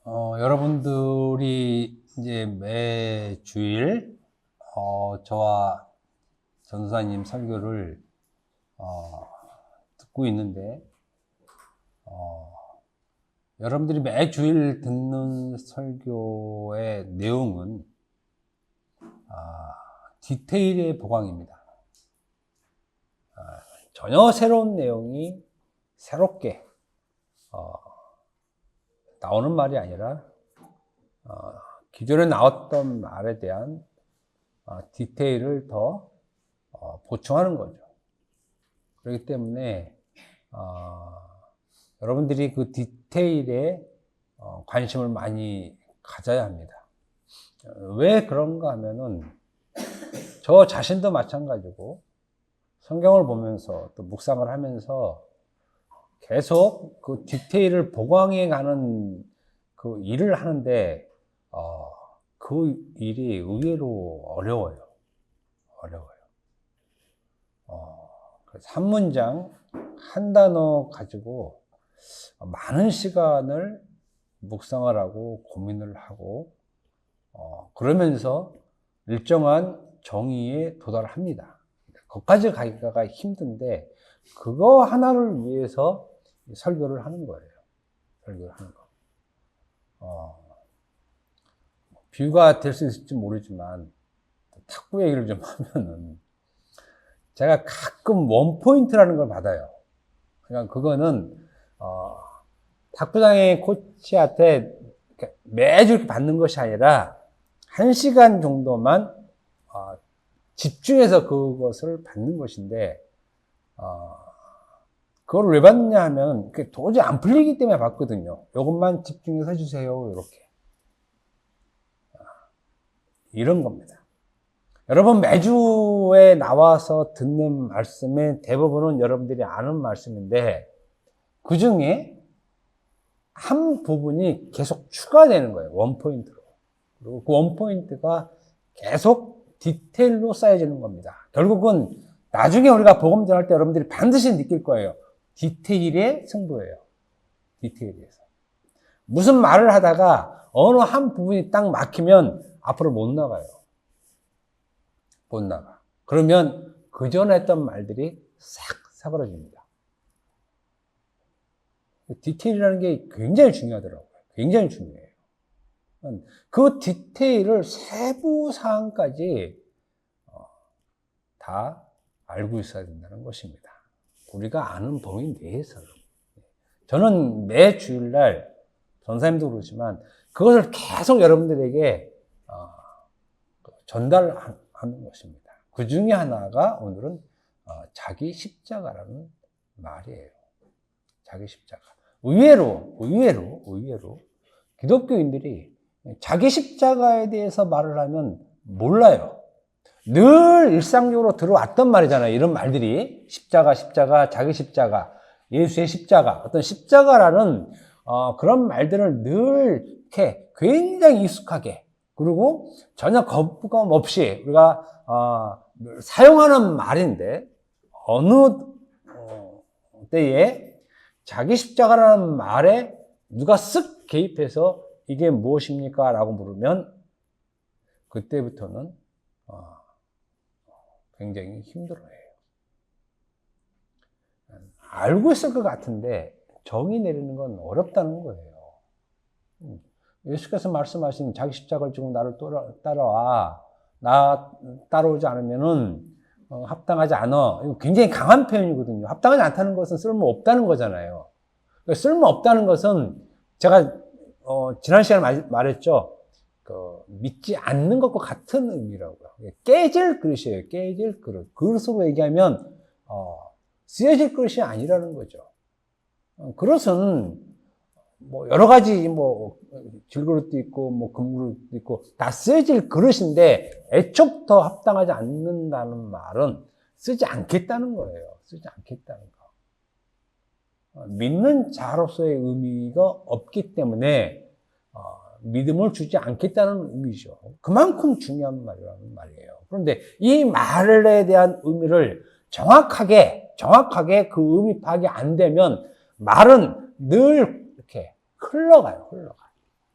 여러분들이 이제 매 주일, 저와 전도사님 설교를, 듣고 있는데, 여러분들이 매 주일 듣는 설교의 내용은, 디테일의 보강입니다. 전혀 새로운 내용이 새롭게, 나오는 말이 아니라 기존에 나왔던 말에 대한 디테일을 더 보충하는 거죠. 그렇기 때문에 여러분들이 그 디테일에 관심을 많이 가져야 합니다. 왜 그런가 하면은 저 자신도 마찬가지고 성경을 보면서 또 묵상을 하면서 계속 그 디테일을 보강해 가는 그 일을 하는데, 그 일이 의외로 어려워요. 그래서 한 문장, 한 단어 가지고 많은 시간을 묵상을 하고 고민을 하고, 그러면서 일정한 정의에 도달합니다. 거기까지 가기가 힘든데, 그거 하나를 위해서 설교를 하는 거예요. 설교를 하는 거. 비유가 될 수 있을지 모르지만, 탁구 얘기를 좀 하면은, 제가 가끔 원포인트라는 걸 받아요. 그러니까 그거는, 탁구장의 코치한테 매주 이렇게 받는 것이 아니라, 1시간 정도만, 집중해서 그것을 받는 것인데, 그걸 왜 받느냐 하면 도저히 안 풀리기 때문에 받거든요. 이것만 집중해서 해주세요. 이렇게. 이런 겁니다. 여러분 매주에 나와서 듣는 말씀의 대부분은 여러분들이 아는 말씀인데 그 중에 한 부분이 계속 추가되는 거예요. 원포인트로. 그리고 그 원포인트가 계속 디테일로 쌓여지는 겁니다. 결국은 나중에 우리가 복음 전할 때 여러분들이 반드시 느낄 거예요. 디테일의 승부예요. 디테일에서. 무슨 말을 하다가 어느 한 부분이 딱 막히면 앞으로 못 나가요. 못 나가. 그러면 그 전에 했던 말들이 싹 사그러집니다. 디테일이라는 게 굉장히 중요하더라고요. 굉장히 중요해요. 그 디테일을 세부 사항까지 다 알고 있어야 된다는 것입니다. 우리가 아는 범위 내에서. 저는 매 주일날, 전사님도 그러지만, 그것을 계속 여러분들에게 전달하는 것입니다. 그 중에 하나가 오늘은 자기 십자가라는 말이에요. 자기 십자가. 의외로, 기독교인들이 자기 십자가에 대해서 말을 하면 몰라요. 늘 일상적으로 들어왔던 말이잖아요. 이런 말들이. 십자가, 자기 십자가, 예수의 십자가, 어떤 십자가라는 그런 말들을 늘 이렇게 굉장히 익숙하게 그리고 전혀 거부감 없이 우리가 사용하는 말인데 어느 때에 자기 십자가라는 말에 누가 쓱 개입해서 이게 무엇입니까? 라고 물으면 그때부터는 굉장히 힘들어해요. 알고 있을 것 같은데 정의 내리는 건 어렵다는 거예요. 예수께서 말씀하신 자기 십자가를 지고 나를 따라와. 나 따라오지 않으면은 합당하지 않아. 이거 굉장히 강한 표현이거든요. 합당하지 않다는 것은 쓸모없다는 거잖아요. 쓸모없다는 것은 제가 지난 시간에 말했죠. 믿지 않는 것과 같은 의미라고요. 깨질 그릇이에요. 깨질 그릇. 그릇으로 얘기하면 쓰여질 그릇이 아니라는 거죠. 그릇은 뭐 여러 가지 뭐 질그릇도 있고 뭐 금그릇도 있고 다 쓰여질 그릇인데 애초부터 합당하지 않는다는 말은 쓰지 않겠다는 거예요. 쓰지 않겠다는 거. 믿는 자로서의 의미가 없기 때문에 믿음을 주지 않겠다는 의미죠. 그만큼 중요한 말이라는 말이에요. 그런데 이 말에 대한 의미를 정확하게 그 의미 파악이 안 되면 말은 늘 이렇게 흘러가요.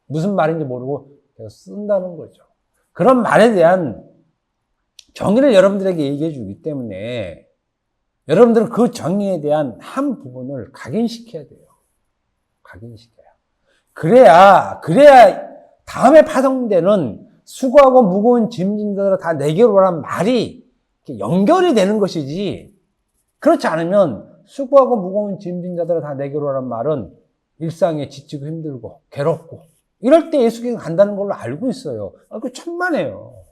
무슨 말인지 모르고 계속 쓴다는 거죠. 그런 말에 대한 정의를 여러분들에게 얘기해 주기 때문에 여러분들은 그 정의에 대한 한 부분을 각인시켜야 돼요. 각인시켜요. 그래야 다음에 파송되는 수고하고 무거운 짐진들을 다 내게로 오란 말이 연결이 되는 것이지, 그렇지 않으면 수고하고 무거운 짐진 자들을 다 내게로 오란 말은 일상에 지치고 힘들고 괴롭고 이럴 때 예수께서 간다는 걸로 알고 있어요. 그 천만에요.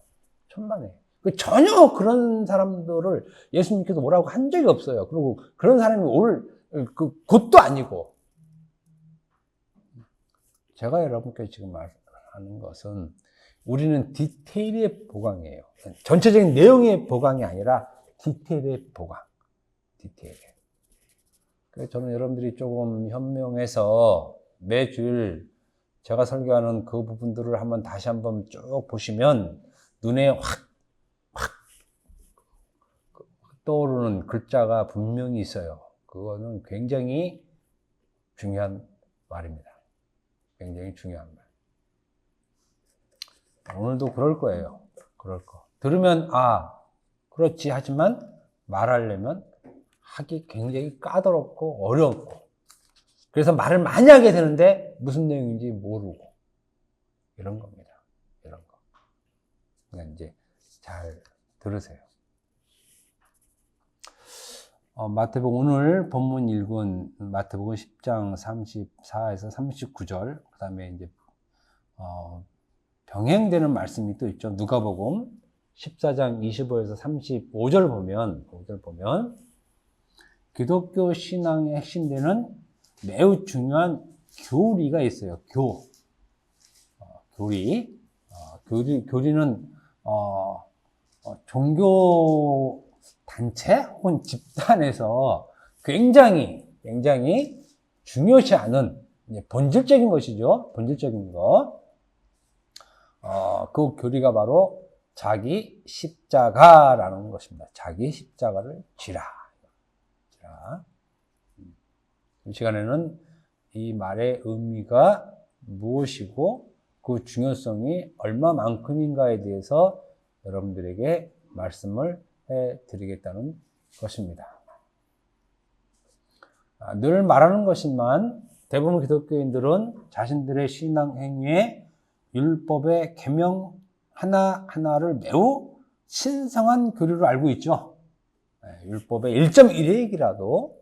천만에. 전혀 그런 사람들을 예수님께서 오라고 한 적이 없어요. 그리고 그런 사람이 올 곳도 아니고. 제가 여러분께 지금 말하는 것은 우리는 디테일의 보강이에요. 전체적인 내용의 보강이 아니라 디테일의 보강. 디테일. 그래서 저는 여러분들이 조금 현명해서 매주일 제가 설교하는 그 부분들을 다시 한번 쭉 보시면 눈에 확 떠오르는 글자가 분명히 있어요. 그거는 굉장히 중요한 말입니다. 굉장히 중요한 말. 오늘도 그럴 거예요. 그럴 거. 들으면 그렇지 하지만 말하려면 하기 굉장히 까다롭고 어렵고, 그래서 말을 많이 하게 되는데 무슨 내용인지 모르고 이런 겁니다. 이런 거. 그러니까 이제 잘 들으세요. 마태복음 오늘 본문 읽은 마태복음 10장 34에서 39절, 그 다음에 이제 병행되는 말씀이 또 있죠. 누가복음 14장 25에서 35절 보면 기독교 신앙의 핵심되는 매우 중요한 교리가 있어요. 교리는 종교 단체 혹은 집단에서 굉장히 중요시하는 본질적인 것이죠. 본질적인 거. 그 교리가 바로 자기 십자가라는 것입니다. 자기 십자가를 지라. 이 시간에는 이 말의 의미가 무엇이고 그 중요성이 얼마만큼인가에 대해서 여러분들에게 말씀을 해드리겠다는 것입니다. 늘 말하는 것이지만 대부분 기독교인들은 자신들의 신앙 행위에 율법의 계명 하나하나를 매우 신성한 교리로 알고 있죠. 율법의 1.1획이라도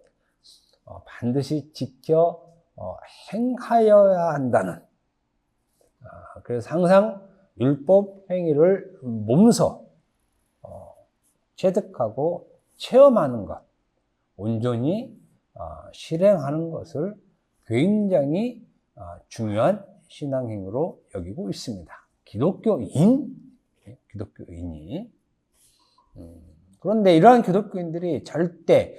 반드시 지켜 행하여야 한다는, 그래서 항상 율법 행위를 몸소 체득하고 체험하는 것, 온전히 실행하는 것을 굉장히 중요한 신앙행위로 여기고 있습니다. 기독교인이. 그런데 이러한 기독교인들이 절대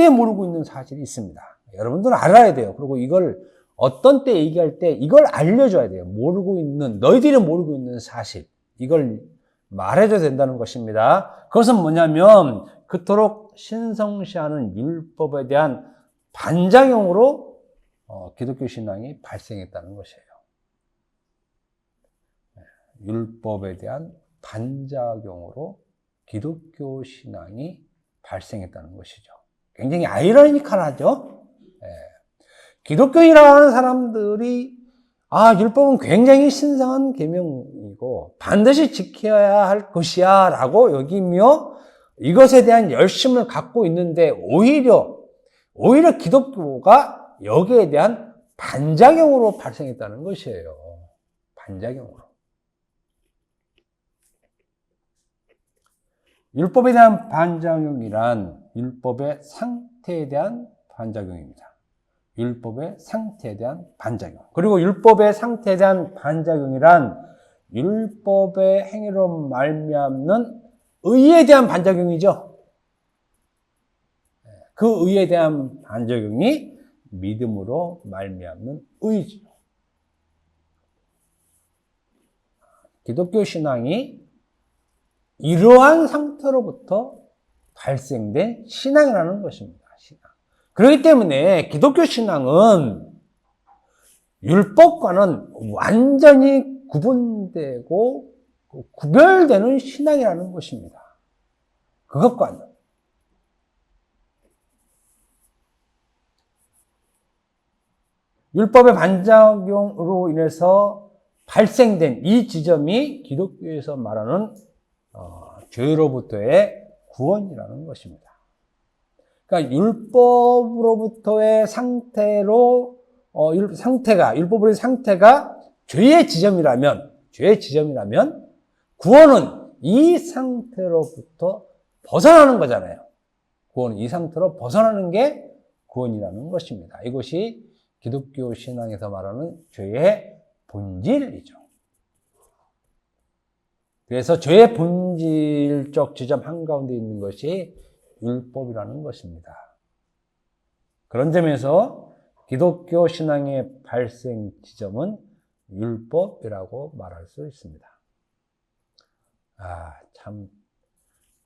모르고 있는 사실이 있습니다. 여러분들은 알아야 돼요. 그리고 이걸 어떤 때 얘기할 때 이걸 알려줘야 돼요. 너희들이 모르고 있는 사실, 이걸 말해줘야 된다는 것입니다. 그것은 뭐냐면 그토록 신성시하는 율법에 대한 반작용으로 기독교 신앙이 발생했다는 것이에요. 율법에 대한 반작용으로 기독교 신앙이 발생했다는 것이죠. 굉장히 아이러니컬하죠. 기독교인이라는 사람들이 율법은 굉장히 신성한 계명이고 반드시 지켜야 할 것이야 라고 여기며 이것에 대한 열심을 갖고 있는데 오히려 기독교가 여기에 대한 반작용으로 발생했다는 것이에요. 반작용으로. 율법에 대한 반작용이란 율법의 상태에 대한 반작용입니다. 율법의 상태에 대한 반작용. 그리고 율법의 상태에 대한 반작용이란 율법의 행위로 말미암는 의에 대한 반작용이죠. 그 의에 대한 반작용이 믿음으로 말미암는 의죠. 기독교 신앙이 이러한 상태로부터 발생된 신앙이라는 것입니다. 신앙. 그렇기 때문에 기독교 신앙은 율법과는 완전히 구분되고 구별되는 신앙이라는 것입니다. 그것과는. 율법의 반작용으로 인해서 발생된 이 지점이 기독교에서 말하는 죄로부터의 구원이라는 것입니다. 그러니까 율법으로부터의 율법으로의 상태가 죄의 지점이라면 구원은 이 상태로부터 벗어나는 거잖아요. 구원은 이 상태로 벗어나는 게 구원이라는 것입니다. 이것이 기독교 신앙에서 말하는 죄의 본질이죠. 그래서 죄의 본질적 지점 한가운데 있는 것이 율법이라는 것입니다. 그런 점에서 기독교 신앙의 발생 지점은 율법이라고 말할 수 있습니다. 참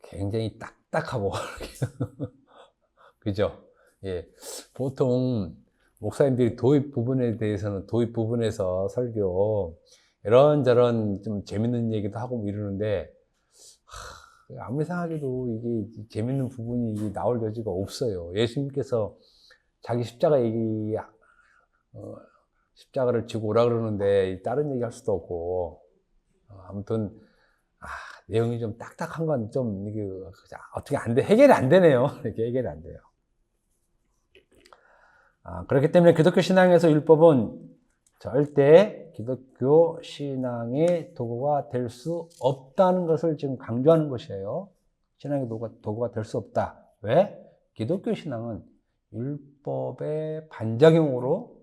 굉장히 딱딱하고 그죠? 예. 보통 목사님들이 도입 부분에서 설교 이런저런 좀 재밌는 얘기도 하고 이러는데 아무리 생각해도 이게 재밌는 부분이 나올 여지가 없어요. 예수님께서 자기 십자가를 지고 오라 그러는데 다른 얘기 할 수도 없고 아무튼 내용이 좀 딱딱한 건 좀 이게 어떻게 해결이 안 되네요. 이렇게 해결이 안 돼요. 그렇기 때문에 기독교 신앙에서 율법은 절대 기독교 신앙의 도구가 될 수 없다는 것을 지금 강조하는 것이에요. 신앙의 도구가 될 수 없다. 왜? 기독교 신앙은 율법의 반작용으로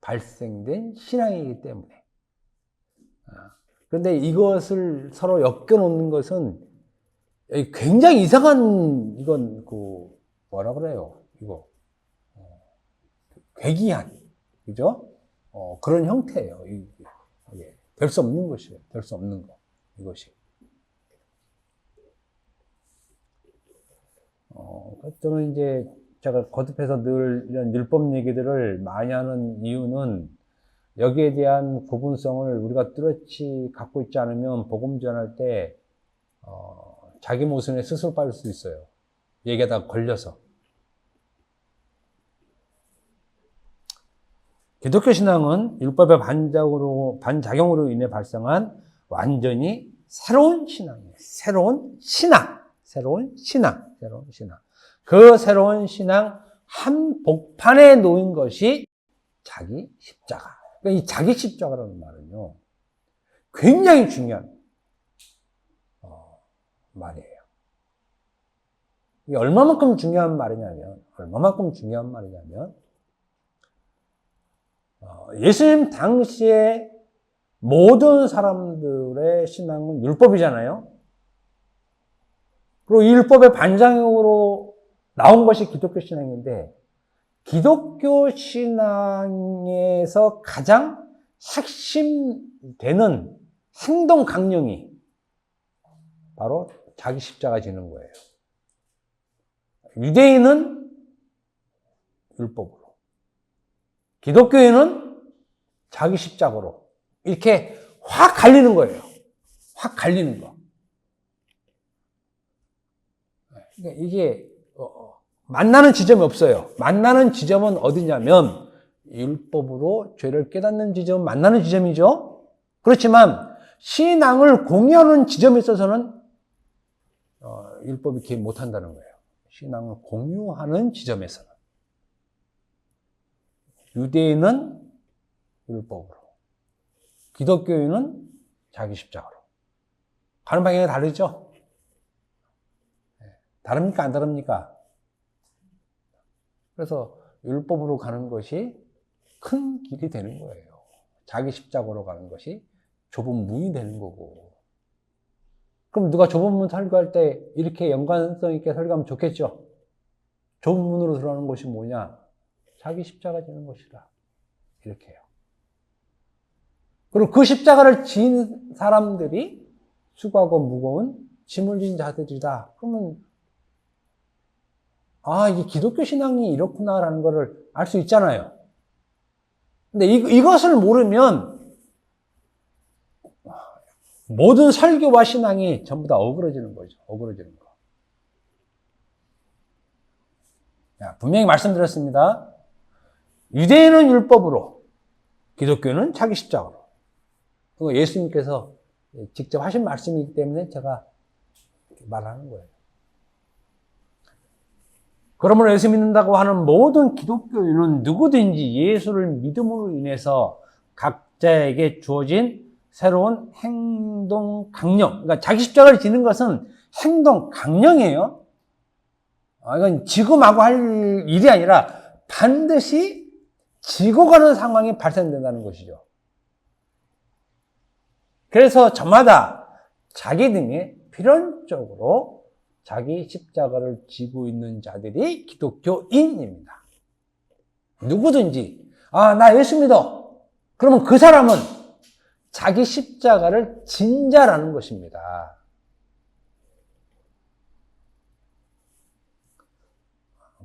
발생된 신앙이기 때문에. 그런데 이것을 서로 엮여놓는 것은 굉장히 이상한, 뭐라 그래요? 괴기한, 그죠? 그런 형태예요. 될 수 없는 것이에요. 될 수 없는 거. 이것이. 저는 이제 제가 거듭해서 늘 이런 율법 얘기들을 많이 하는 이유는 여기에 대한 구분성을 우리가 뚜렷이 갖고 있지 않으면 복음 전할 때, 자기 모순에 스스로 빠질 수 있어요. 얘기하다가 걸려서. 기독교 신앙은 율법의 반작용으로 인해 발생한 완전히 새로운 신앙이에요. 새로운 신앙. 그 새로운 신앙 한복판에 놓인 것이 자기 십자가. 그러니까 이 자기 십자가라는 말은요, 굉장히 중요한 말이에요. 이게 얼마만큼 중요한 말이냐면, 예수님 당시에 모든 사람들의 신앙은 율법이잖아요. 그리고 이 율법의 반작용으로 나온 것이 기독교 신앙인데, 기독교 신앙에서 가장 핵심되는 행동 강령이 바로 자기 십자가 지는 거예요. 유대인은 율법으로, 기독교인은 자기 십자가로 이렇게 확 갈리는 거예요. 확 갈리는 거. 그러니까 이게 만나는 지점이 없어요. 만나는 지점은 어디냐면 율법으로 죄를 깨닫는 지점은 만나는 지점이죠. 그렇지만 신앙을 공유하는 지점에 있어서는 율법이 개입 못한다는 거예요. 신앙을 공유하는 지점에서는. 유대인은 율법으로, 기독교인은 자기 십자가로. 가는 방향이 다르죠? 다릅니까? 안 다릅니까? 그래서 율법으로 가는 것이 큰 길이 되는 거예요. 자기 십자가로 가는 것이 좁은 문이 되는 거고. 그럼 누가 좁은 문 설교할 때 이렇게 연관성 있게 설교하면 좋겠죠? 좁은 문으로 들어가는 것이 뭐냐? 자기 십자가 지는 것이다. 이렇게 해요. 그리고 그 십자가를 지은 사람들이 수고하고 무거운 짐을 진 자들이다. 그러면 이게 기독교 신앙이 이렇구나라는 것을 알 수 있잖아요. 근데 이것을 모르면 모든 설교와 신앙이 전부 다 어그러지는 거죠. 어그러지는 거. 분명히 말씀드렸습니다. 유대인은 율법으로, 기독교는 자기 십자가로. 그거 예수님께서 직접 하신 말씀이기 때문에 제가 말하는 거예요. 그러므로 예수 믿는다고 하는 모든 기독교인은 누구든지 예수를 믿음으로 인해서 각자에게 주어진 새로운 행동 강령, 그러니까 자기 십자가를 지는 것은 행동 강령이에요. 이건 지고 마고 할 일이 아니라 반드시 지고 가는 상황이 발생된다는 것이죠. 그래서 저마다 자기 등에 필연적으로 자기 십자가를 지고 있는 자들이 기독교인입니다. 누구든지 나 예수 믿어. 그러면 그 사람은 자기 십자가를 진 자라는 것입니다.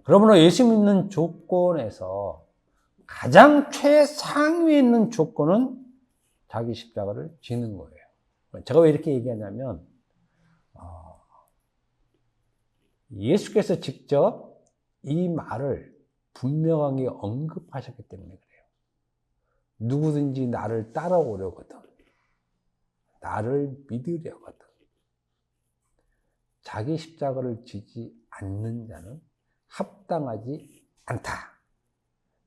그러므로 예수 믿는 조건에서 가장 최상위에 있는 조건은 자기 십자가를 지는 거예요. 제가 왜 이렇게 얘기하냐면 예수께서 직접 이 말을 분명하게 언급하셨기 때문에 그래요. 누구든지 나를 따라오려거든, 나를 믿으려거든, 자기 십자가를 지지 않는 자는 합당하지 않다.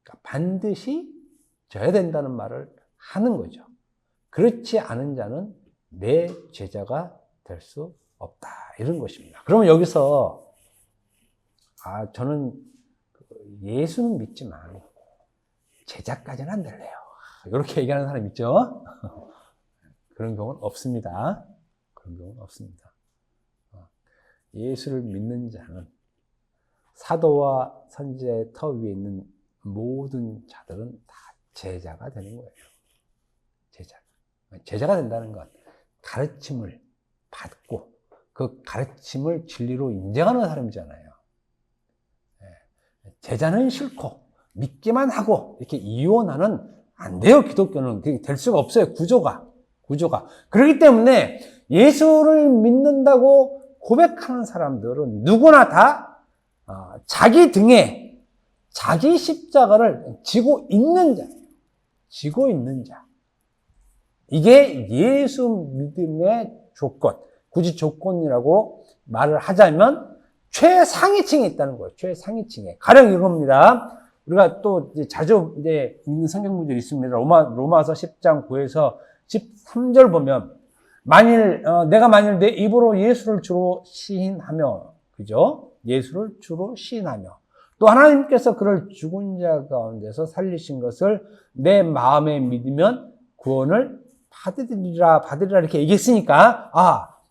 그러니까 반드시 져야 된다는 말을 하는 거죠. 그렇지 않은 자는 내 제자가 될 수 없다. 이런 것입니다. 그러면 여기서 저는 예수는 믿지만 제자까지는 안 될래요. 이렇게 얘기하는 사람 있죠? 그런 경우는 없습니다. 그런 경우는 없습니다. 예수를 믿는 자는 사도와 선지자의 터 위에 있는 모든 자들은 다 제자가 되는 거예요. 제자가 된다는 건 가르침을 받고 그 가르침을 진리로 인정하는 사람이잖아요. 제자는 싫고 믿기만 하고 이렇게 이원하는 안 돼요. 기독교는 그게 될 수가 없어요. 구조가. 그렇기 때문에 예수를 믿는다고 고백하는 사람들은 누구나 다 자기 등에 자기 십자가를 지고 있는 자예요. 지고 있는 자. 이게 예수 믿음의 조건. 굳이 조건이라고 말을 하자면 최상위층에 있다는 거예요. 최상위층에. 가령 이겁니다. 우리가 또 자주 읽는 성경문들이 있습니다. 로마서 10장 9에서 13절 보면 내가 만일 내 입으로 예수를 주로 시인하며, 그죠? 예수를 주로 시인하며 또 하나님께서 그를 죽은 자 가운데서 살리신 것을 내 마음에 믿으면 구원을 받으리라 이렇게 얘기했으니까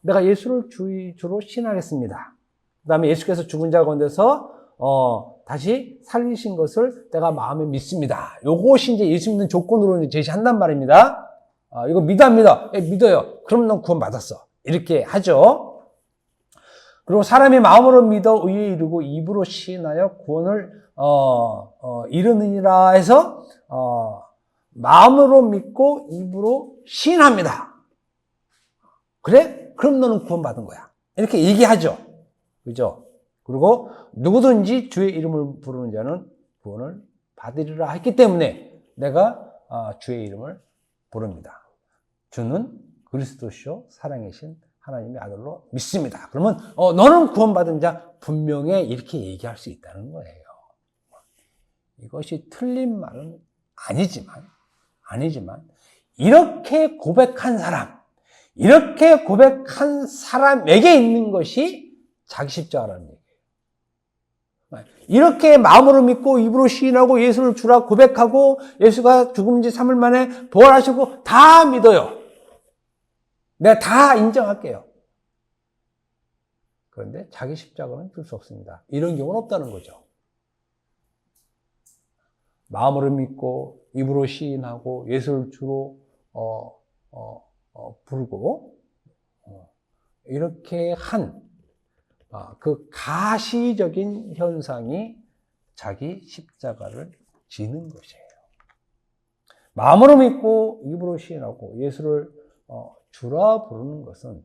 내가 예수를 주로 시인하겠습니다. 그 다음에 예수께서 죽은 자 가운데서 다시 살리신 것을 내가 마음에 믿습니다. 요것이 이제 예수 믿는 조건으로 제시한단 말입니다. 이거 믿어 안 믿어? 믿어요. 그럼 넌 구원 받았어. 이렇게 하죠. 그리고 사람이 마음으로 믿어 의에 이르고 입으로 시인하여 구원을 이르느니라 해서 마음으로 믿고 입으로 시인합니다. 그래? 그럼 너는 구원 받은 거야. 이렇게 얘기하죠. 그죠? 그리고 누구든지 주의 이름을 부르는 자는 구원을 받으리라 했기 때문에 내가 주의 이름을 부릅니다. 주는 그리스도시요 살아계신 하나님의 아들로 믿습니다. 그러면 너는 구원받은 자 분명히 이렇게 얘기할 수 있다는 거예요. 이것이 틀린 말은 아니지만 이렇게 고백한 사람에게 있는 것이 자기 십자가라는 얘기예요. 이렇게 마음으로 믿고 입으로 시인하고 예수를 주라 고백하고 예수가 죽은 지 3일 만에 부활하시고 다 믿어요. 내가 다 인정할게요. 그런데 자기 십자가는 줄 수 없습니다. 이런 경우는 없다는 거죠. 마음으로 믿고 입으로 시인하고 예수를 주로 부르고 이렇게 한 그 가시적인 현상이 자기 십자가를 지는 것이에요. 마음으로 믿고 입으로 시인하고 예수를 주라 부르는 것은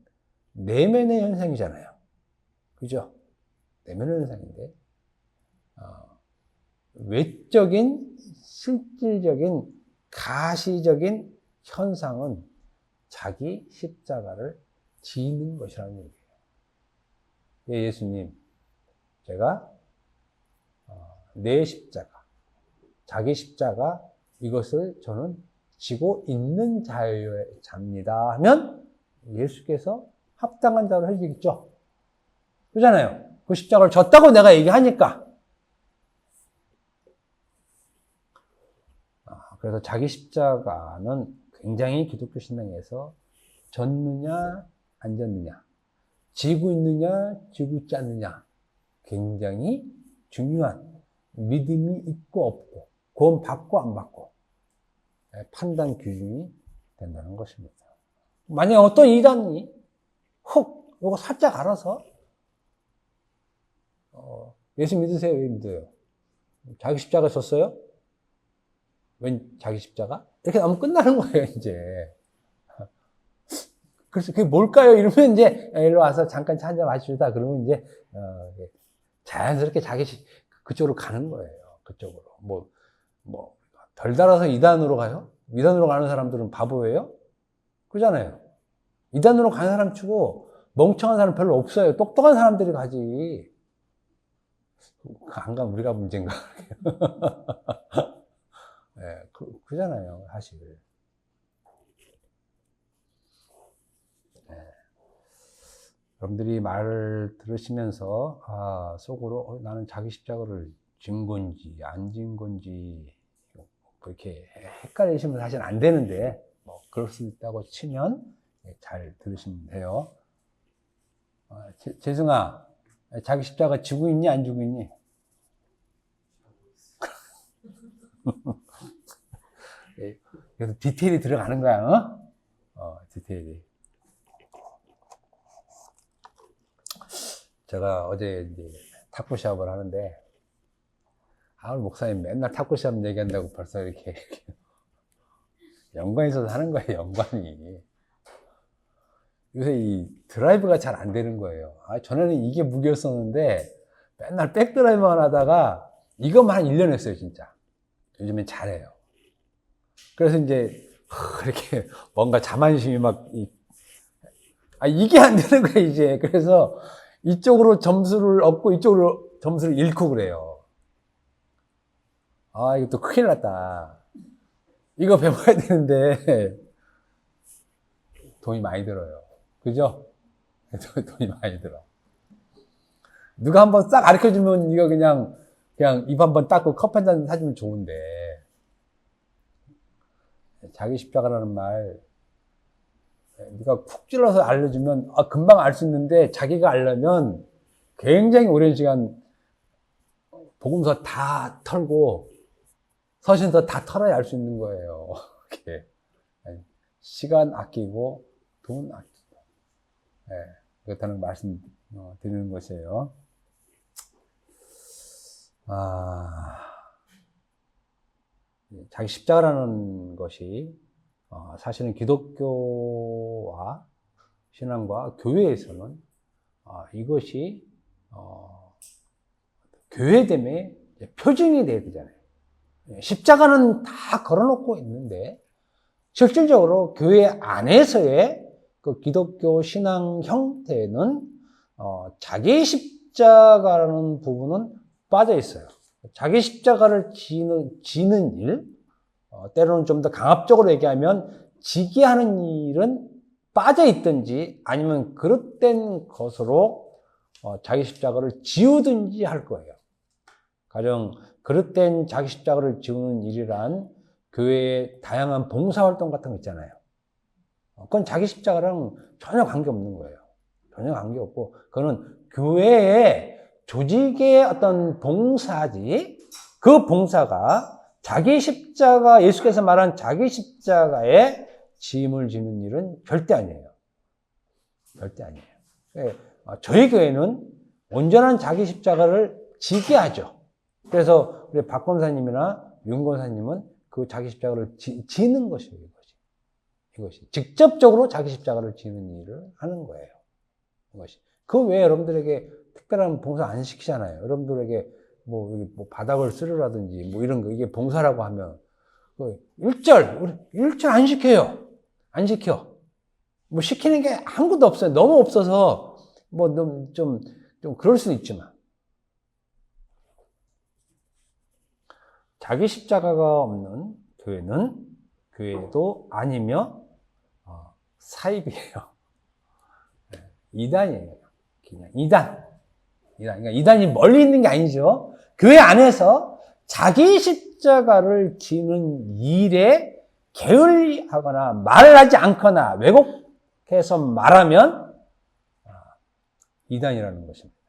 내면의 현상이잖아요. 그죠? 내면의 현상인데 외적인 실질적인 가시적인 현상은 자기 십자가를 지는 것이라는 얘기예요. 예, 예수님, 제가 내 십자가, 자기 십자가 이것을 저는 지고 있는 자입니다 하면 예수께서 합당한 자로 해주겠죠. 그렇잖아요. 그 십자가를 졌다고 내가 얘기하니까. 그래서 자기 십자가는 굉장히 기독교 신앙에서 졌느냐 안 졌느냐, 지고 있느냐 지고 있지 않느냐 굉장히 중요한, 믿음이 있고 없고 구원 받고 안 받고 판단 기준이 된다는 것입니다. 만약에 어떤 이단이 이거 살짝 알아서 예수 믿으세요? 왜 믿어요? 자기 십자가 졌어요? 웬 자기 십자가? 이렇게 하면 끝나는 거예요, 이제. 그래서 그게 뭘까요? 이러면 이제, 일로 와서 잠깐 차 한잔 마시다. 그러면 이제, 자연스럽게 그쪽으로 가는 거예요. 그쪽으로. 덜 달아서 이단으로 가요? 이단으로 가는 사람들은 바보예요? 그러잖아요. 이단으로 가는 사람 치고 멍청한 사람 별로 없어요. 똑똑한 사람들이 가지. 안 가면 우리가 문제인가? 네, 그잖아요, 사실. 네. 여러분들이 말을 들으시면서, 속으로, 나는 자기 십자가를 진 건지, 안 진 건지, 그렇게 헷갈리시면 사실 안 되는데, 그럴 수 있다고 치면 잘 들으시면 돼요. 재승아, 자기 십자가 지고 있니, 안 지고 있니? 그래서 디테일이 들어가는 거야, 디테일이. 제가 어제 이제 탁구 시합을 하는데, 목사님 맨날 탁구 시합 얘기한다고 벌써 이렇게 연관이 있어서 하는 거예요, 연관이. 요새 이 드라이브가 잘 안 되는 거예요. 전에는 이게 무기였었는데, 맨날 백드라이브만 하다가 이것만 한 1년 했어요, 진짜. 요즘엔 잘해요. 그래서 이제, 이렇게 뭔가 자만심이 이게 안 되는 거예요, 이제. 그래서 이쪽으로 점수를 얻고 이쪽으로 점수를 잃고 그래요. 이거 또 큰일 났다. 이거 배워야 되는데, 돈이 많이 들어요. 그죠? 돈이 많이 들어. 누가 한번 싹 가르쳐 주면 이거 그냥 입 한번 닦고 컵 한 잔 사주면 좋은데, 자기 십자가라는 말, 누가 푹 찔러서 알려주면, 금방 알 수 있는데, 자기가 알려면 굉장히 오랜 시간 복음서 다 털고, 서신서 다 털어야 알 수 있는 거예요. 이렇게. 시간 아끼고, 돈 아끼고. 그렇다는 말씀 드리는 것이에요. 자기 십자가라는 것이 사실은 기독교와 신앙과 교회에서는 이것이 교회됨의 표징이 돼야 되잖아요. 십자가는 다 걸어놓고 있는데 실질적으로 교회 안에서의 그 기독교 신앙 형태는 자기 십자가라는 부분은 빠져 있어요. 자기 십자가를 지는 일, 때로는 좀 더 강압적으로 얘기하면 지게 하는 일은 빠져 있든지 아니면 그릇된 것으로 자기 십자가를 지우든지 할 거예요. 가령 그릇된 자기 십자가를 지우는 일이란 교회의 다양한 봉사활동 같은 거 있잖아요. 그건 자기 십자가랑 전혀 관계없는 거예요. 전혀 관계없고 그거는 교회의 조직의 어떤 봉사지, 그 봉사가 자기 십자가, 예수께서 말한 자기 십자가에 짐을 지는 일은 절대 아니에요. 절대 아니에요. 저희 교회는 온전한 자기 십자가를 지게 하죠. 그래서 우리 박 권사님이나 윤 권사님은 그 자기 십자가를 지는 것이에요, 이것이. 직접적으로 자기 십자가를 지는 일을 하는 거예요. 이것이. 그 외에 여러분들에게 특별한 봉사 안 시키잖아요. 여러분들에게 뭐 바닥을 쓸으라든지 뭐 이런 거, 이게 봉사라고 하면, 우리 일절 안 시켜요. 안 시켜. 뭐 시키는 게 아무것도 없어요. 너무 없어서, 좀 그럴 수는 있지만. 자기 십자가가 없는 교회도 아니며, 사입이에요. 이단이에요. 그냥 이단. 그러니까 이단이 멀리 있는 게 아니죠. 교회 안에서 자기 십자가를 지는 일에 게을리하거나 말을 하지 않거나 왜곡해서 말하면 이단이라는 것입니다.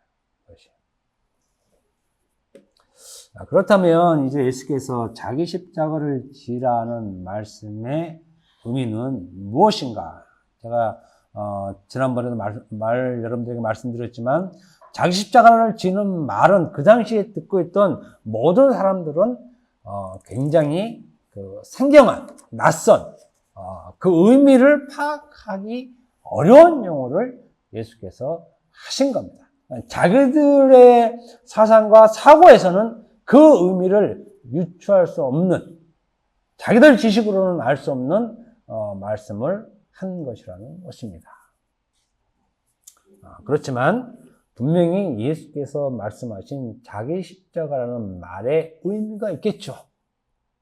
그렇다면 이제 예수께서 자기 십자가를 지라는 말씀의 의미는 무엇인가? 제가 지난번에도 여러분들에게 말씀드렸지만 자기 십자가를 지는 말은 그 당시에 듣고 있던 모든 사람들은 굉장히 생경한, 낯선 그 의미를 파악하기 어려운 용어를 예수께서 하신 겁니다. 자기들의 사상과 사고에서는 그 의미를 유추할 수 없는, 자기들 지식으로는 알 수 없는 말씀을 한 것이라는 것입니다. 그렇지만 분명히 예수께서 말씀하신 자기 십자가라는 말에 의미가 있겠죠.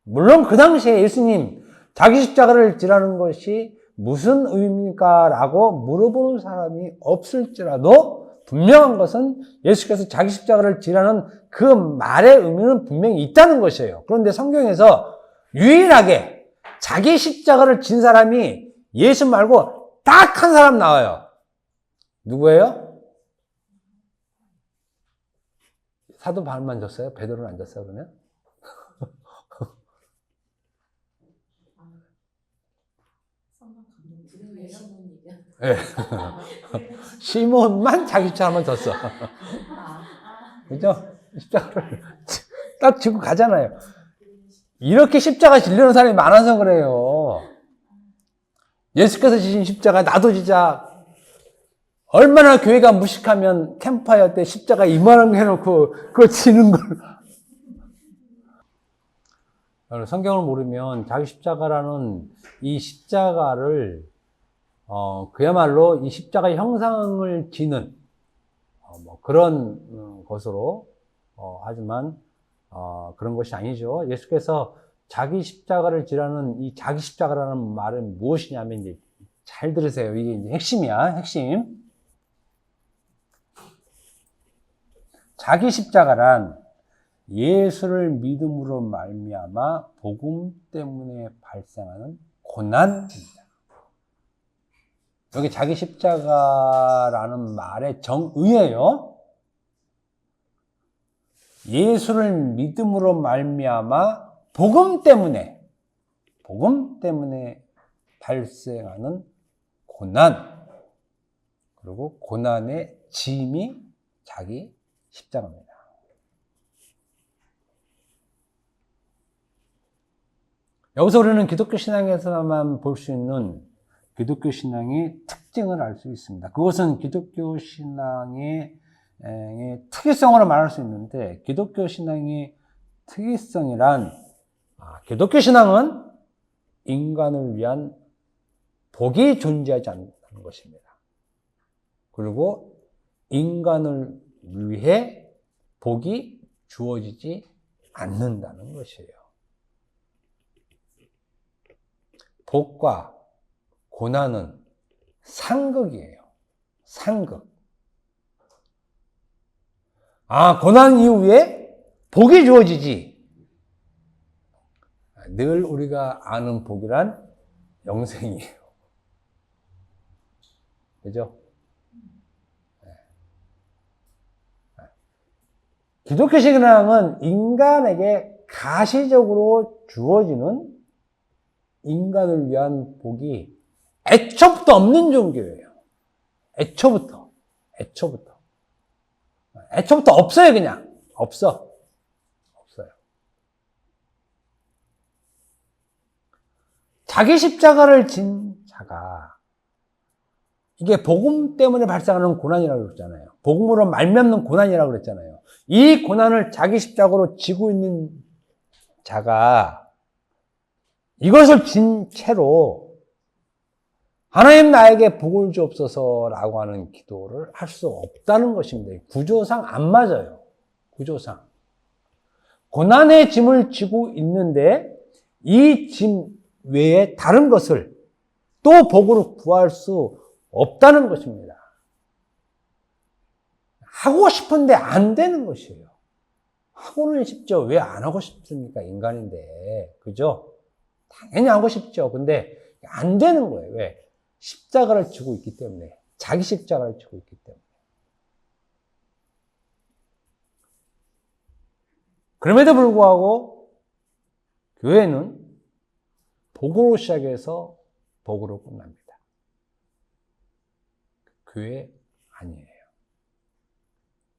물론 그 당시에 예수님 자기 십자가를 지라는 것이 무슨 의미입니까? 라고 물어보는 사람이 없을지라도 분명한 것은 예수께서 자기 십자가를 지라는 그 말의 의미는 분명히 있다는 것이에요. 그런데 성경에서 유일하게 자기 십자가를 진 사람이 예수 말고 딱 한 사람 나와요. 누구예요? 사도 바울만 졌어요? 베드로는 안 졌어요, 그러면? 네. 시몬만 자기 십자가만 졌어. 그죠? 십자가를 딱 지고 가잖아요. 이렇게 십자가 지려는 사람이 많아서 그래요. 예수께서 지신 십자가 나도 지자. 얼마나 교회가 무식하면 캠프파이어 때 십자가 이만한 거 해놓고 그거 지는 걸. 성경을 모르면 자기 십자가라는 이 십자가를 그야말로 이 십자가 형상을 지는 그런 것으로 하지만 그런 것이 아니죠. 예수께서 자기 십자가를 지라는 이 자기 십자가라는 말은 무엇이냐면 이제 잘 들으세요. 이게 이제 핵심이야, 핵심. 자기 십자가란 예수를 믿음으로 말미암아 복음 때문에 발생하는 고난입니다. 여기 자기 십자가라는 말의 정의예요. 예수를 믿음으로 말미암아 복음 때문에 발생하는 고난, 그리고 고난의 짐이 자기 십자가입니다. 여기서 우리는 기독교 신앙에서만 볼 수 있는 기독교 신앙의 특징을 알 수 있습니다. 그것은 기독교 신앙의 특이성으로 말할 수 있는데, 기독교 신앙의 특이성이란, 기독교 신앙은 인간을 위한 복이 존재하지 않는 것입니다. 그리고 인간을 위해 복이 주어지지 않는다는 것이에요. 복과 고난은 상극이에요. 상극. 고난 이후에 복이 주어지지. 늘 우리가 아는 복이란 영생이에요. 그죠? 기독교 신앙은 인간에게 가시적으로 주어지는 인간을 위한 복이 애초부터 없는 종교예요. 애초부터 없어요. 그냥 없어요. 자기 십자가를 진 자가, 이게 복음 때문에 발생하는 고난이라고 그랬잖아요. 복음으로 말미암는 고난이라고 그랬잖아요. 이 고난을 자기 십자가로 지고 있는 자가 이것을 진 채로 하나님 나에게 복을 주옵소서라고 하는 기도를 할 수 없다는 것입니다. 구조상 안 맞아요. 구조상. 고난의 짐을 지고 있는데 이 짐 외에 다른 것을 또 복으로 구할 수 없다는 것입니다. 하고 싶은데 안 되는 것이에요. 하고는 싶죠. 왜 안 하고 싶습니까? 인간인데. 그죠? 당연히 하고 싶죠. 근데 안 되는 거예요. 왜? 십자가를 지고 있기 때문에. 자기 십자가를 지고 있기 때문에. 그럼에도 불구하고 교회는 복으로 시작해서 복으로 끝납니다. 교회 아니에요.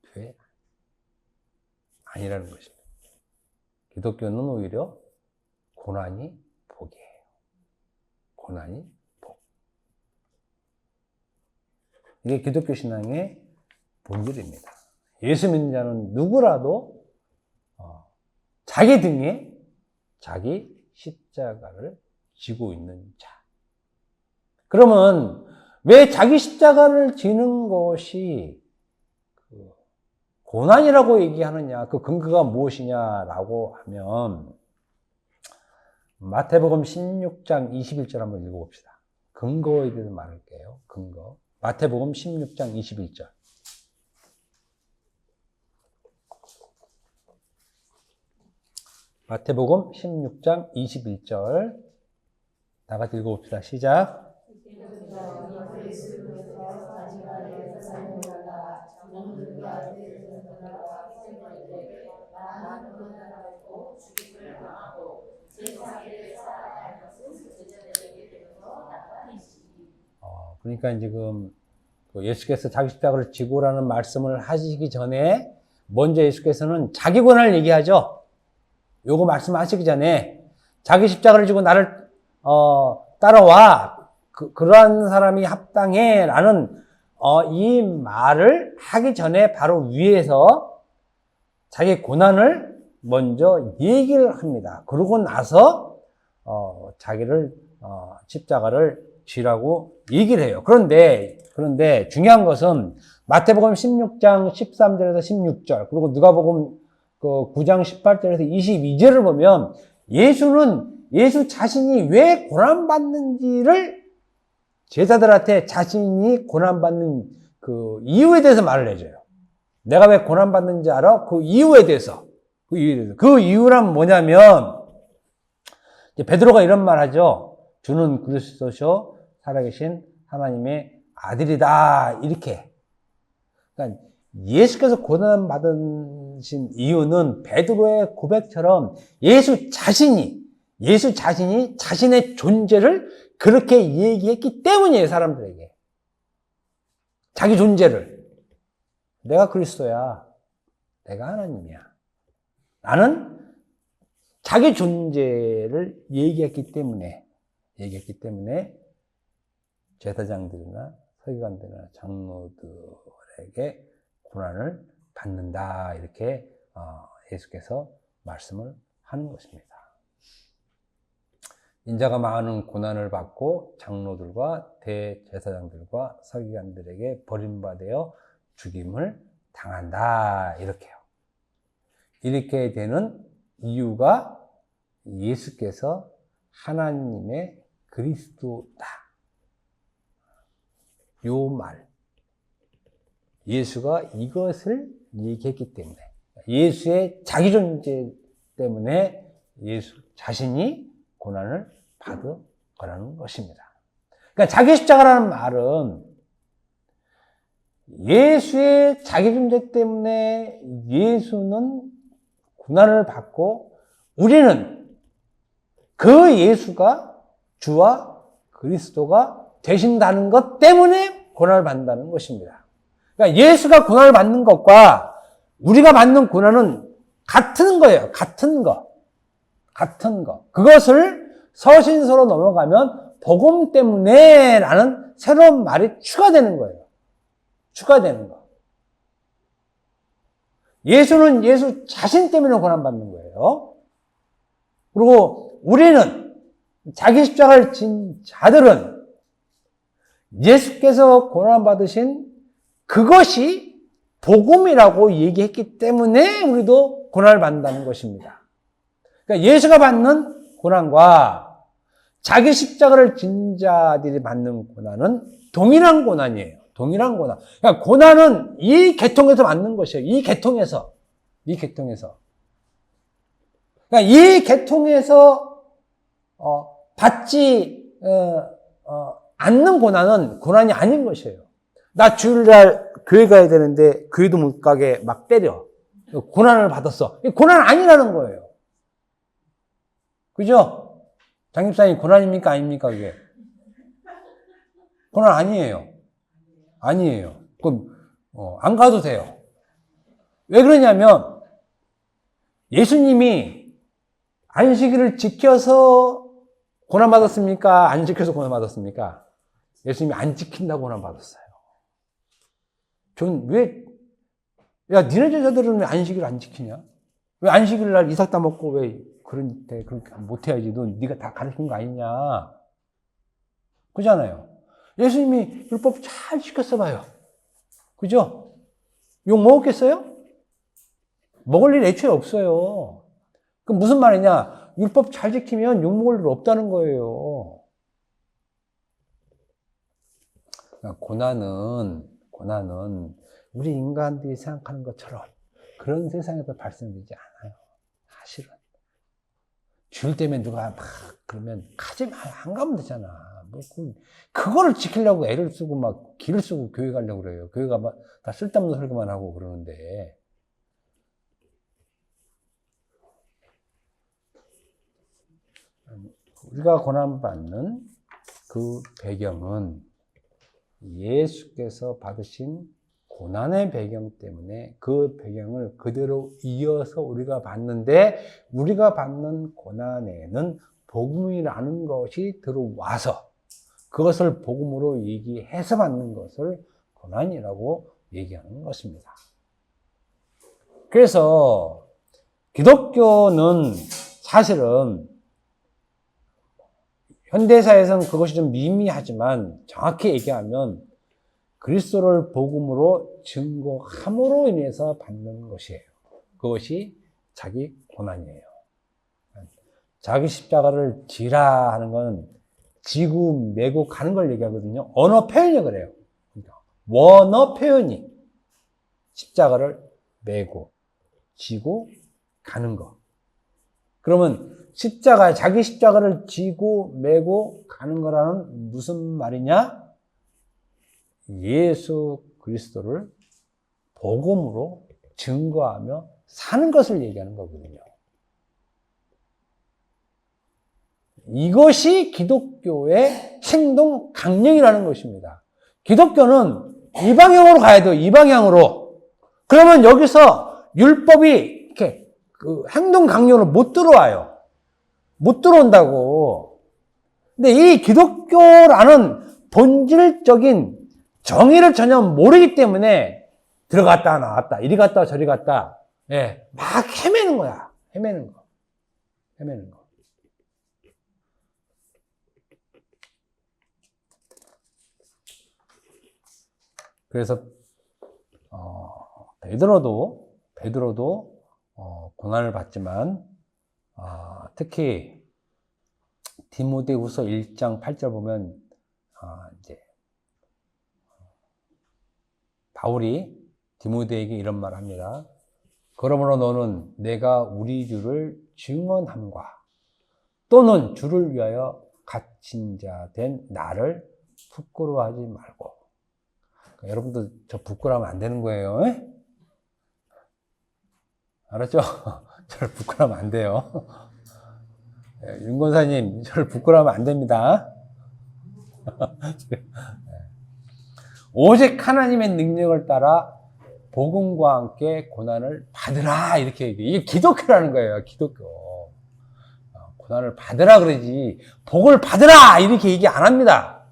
교회 아니라는 것입니다. 기독교는 오히려 고난이 복이에요. 고난이 복. 이게 기독교 신앙의 본질입니다. 예수 믿는 자는 누구라도 자기 등에 자기 십자가를 지고 있는 자. 그러면 왜 자기 십자가를 지는 것이 고난이라고 얘기하느냐, 그 근거가 무엇이냐라고 하면 마태복음 16장 21절 한번 읽어봅시다. 근거에 대해서 말할게요. 근거. 마태복음 16장 21절. 마태복음 16장 21절. 다 같이 읽어봅시다. 시작. 그러니까 지금 예수께서 자기 십자가를 지고라는 말씀을 하시기 전에 먼저 예수께서는 자기 고난을 얘기하죠. 요거 말씀하시기 전에 자기 십자가를 지고 나를 따라와, 그러한 사람이 합당해 라는 이 말을 하기 전에 바로 위에서 자기 고난을 먼저 얘기를 합니다. 그러고 나서 자기를 십자가를 지라고 얘기를 해요. 그런데 중요한 것은 마태복음 16장 13절에서 16절, 그리고 누가복음 9장 18절에서 22절을 보면 예수 자신이 왜 고난받는지를 제자들한테 자신이 고난받는 그 이유에 대해서 말을 해줘요. 내가 왜 고난받는지 알아? 그 이유에 대해서. 그 이유란 뭐냐면, 베드로가 이런 말 하죠. 주는 그리스도시요 살아계신 하나님의 아들이다. 이렇게. 그러니까 예수께서 고난받으신 이유는 베드로의 고백처럼 예수 자신이 자신의 존재를 그렇게 얘기했기 때문이에요, 사람들에게. 자기 존재를. 내가 그리스도야. 내가 하나님이야. 나는 자기 존재를 얘기했기 때문에 제사장들이나 서기관들이나 장로들에게 고난을 받는다. 이렇게 예수께서 말씀을 하는 것입니다. 인자가 많은 고난을 받고 장로들과 대제사장들과 서기관들에게 버림받아 죽임을 당한다. 이렇게요. 이렇게 되는 이유가 예수께서 하나님의 그리스도다. 요 말. 예수가 이것을 얘기했기 때문에, 예수의 자기 존재 때문에 예수 자신이 고난을 받으라는 것입니다. 그러니까 자기 십자가라는 말은 예수의 자기 존재 때문에 예수는 고난을 받고 우리는 그 예수가 주와 그리스도가 되신다는 것 때문에 고난을 받는다는 것입니다. 그러니까 예수가 고난을 받는 것과 우리가 받는 고난은 같은 거예요. 같은 거. 그것을 서신서로 넘어가면 복음 때문에 라는 새로운 말이 추가되는 거예요. 추가되는 거. 예수는 예수 자신 때문에 고난받는 거예요. 그리고 우리는 자기 십자가를 진 자들은 예수께서 고난받으신 그것이 복음이라고 얘기했기 때문에 우리도 고난을 받는다는 것입니다. 그러니까 예수가 받는 고난과 자기 십자가를 진 자들이 받는 고난은 동일한 고난이에요. 동일한 고난. 그러니까 고난은 이 계통에서 받는 것이에요. 이 계통에서. 그러니까 이 계통에서 받지 않는 고난은 고난이 아닌 것이에요. 나 주일날 교회 가야 되는데 교회도 못 가게 막 때려. 고난을 받았어. 고난 아니라는 거예요. 그죠? 장집사님 고난입니까? 아닙니까? 그게? 고난 아니에요. 아니에요. 그럼 안 가도 돼요. 왜 그러냐면 예수님이 안식일을 지켜서 고난받았습니까? 안 지켜서 고난받았습니까? 예수님이 안 지킨다고 고난받았어요. 전 야, 니네 제자들은 왜 안식일 안 지키냐? 왜 안식일 날 이삭 따먹고 왜 그렇게 못해야지? 너 네가 다 가르친 거 아니냐? 그잖아요. 예수님이 율법 잘 지켰어 봐요. 그죠? 욕 먹었겠어요? 먹을 일 애초에 없어요. 그럼 무슨 말이냐? 율법 잘 지키면 욕 먹을 일 없다는 거예요. 고난은 우리 인간들이 생각하는 것처럼 그런 세상에서 발생되지 않아요. 사실은. 주일 때문에 누가 막 그러면 가지 마. 안 가면 되잖아. 뭐 그거를 지키려고 애를 쓰고 막 기를 쓰고 교회 가려고 그래요. 교회가 막 다 쓸데없는 설교만 하고 그러는데. 우리가 고난받는 그 배경은 예수께서 받으신 고난의 배경 때문에 그 배경을 그대로 이어서 우리가 받는데, 우리가 받는 고난에는 복음이라는 것이 들어와서 그것을 복음으로 얘기해서 받는 것을 고난이라고 얘기하는 것입니다. 그래서 기독교는 사실은 현대사에서는 그것이 좀 미미하지만 정확히 얘기하면 그리스도를 복음으로 증거함으로 인해서 받는 것이에요. 그것이 자기 고난이에요. 자기 십자가를 지라 하는 건 지고 메고 가는 걸 얘기하거든요. 언어 표현이 그래요. 원어 표현이 십자가를 메고 지고 가는 거. 그러면 자기 십자가를 지고 메고 가는 거라는 무슨 말이냐? 예수 그리스도를 복음으로 증거하며 사는 것을 얘기하는 거거든요. 이것이 기독교의 행동 강령이라는 것입니다. 기독교는 이 방향으로 가야 돼요. 이 방향으로. 그러면 여기서 율법이 이렇게 그 행동 강령으로 못 들어와요. 못 들어온다고. 근데 이 기독교라는 본질적인 정의를 전혀 모르기 때문에 들어갔다 나왔다, 이리 갔다 저리 갔다, 예, 막 헤매는 거야. 헤매는 거. 그래서 베드로도 고난을 받지만 특히 디모데후서 1장 8절 보면 이제 바울이 디모데에게 이런 말을 합니다. 그러므로 너는 내가 우리 주를 증언함과 또는 주를 위하여 갇힌 자 된 나를 부끄러워하지 말고. 그러니까 여러분도 저 부끄러워하면 안 되는 거예요. 에? 알았죠? 저를 부끄러워하면 안 돼요. 윤 권사님, 저를 부끄러워하면 안 됩니다. 오직 하나님의 능력을 따라 복음과 함께 고난을 받으라, 이렇게 얘기해요. 이게 기독교라는 거예요. 기독교. 고난을 받으라 그러지 복을 받으라 이렇게 얘기 안 합니다.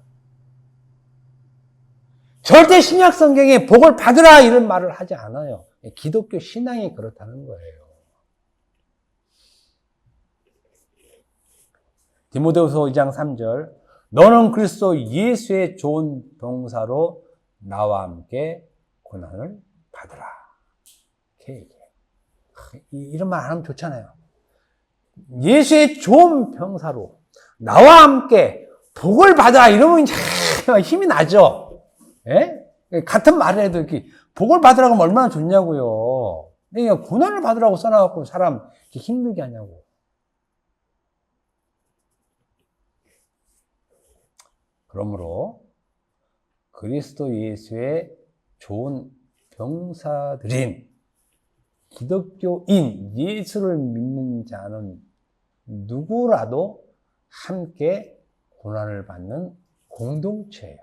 절대 신약 성경에 복을 받으라 이런 말을 하지 않아요. 기독교 신앙이 그렇다는 거예요. 디모데후서 2장 3절 너는 그리스도 예수의 좋은 병사로 나와 함께 고난을 받으라. 이렇게 얘기해요. 이런 말 안 하면 좋잖아요. 예수의 좋은 병사로 나와 함께 복을 받아 이러면 힘이 나죠. 예? 같은 말을 해도 이렇게 복을 받으라고 하면 얼마나 좋냐고요. 그러니까 고난을 받으라고 써놔갖고 사람 이렇게 힘들게 하냐고. 그러므로 그리스도 예수의 좋은 병사들인 기독교인 예수를 믿는 자는 누구라도 함께 고난을 받는 공동체예요.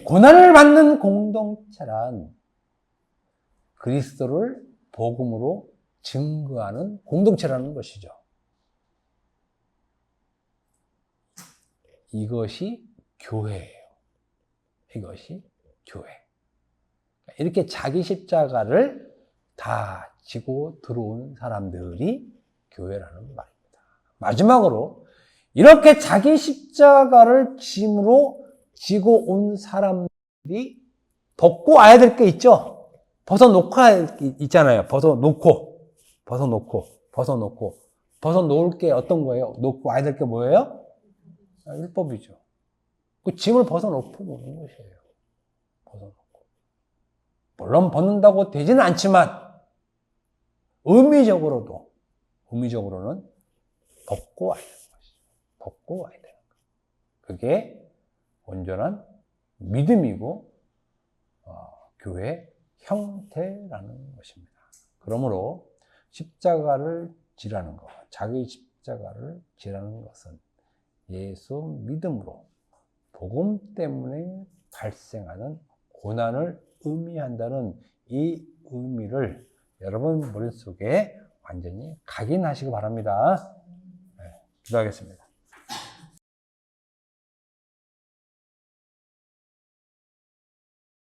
고난을 받는 공동체란 그리스도를 복음으로 증거하는 공동체라는 것이죠. 이것이 교회예요. 이것이 교회. 이렇게 자기 십자가를 다 지고 들어온 사람들이 교회라는 말입니다. 마지막으로 이렇게 자기 십자가를 짐으로 지고 온 사람들이 벗고 와야 될 게 있죠. 벗어놓고 있잖아요. 벗어놓을 게 어떤 거예요? 놓고 와야 될 게 뭐예요? 율법이죠. 그 짐을 벗어놓고 오는 것이에요. 벗어놓고. 물론 벗는다고 되지는 않지만 의미적으로는 벗고 와야 되는 것이죠. 벗고 와야 되는 것. 그게 온전한 믿음이고 교회의 형태라는 것입니다. 그러므로 십자가를 지라는 것, 자기 십자가를 지라는 것은 예수 믿음으로 복음 때문에 발생하는 고난을 의미한다는 이 의미를 여러분 머릿속에 완전히 각인하시기 바랍니다. 네, 기도하겠습니다.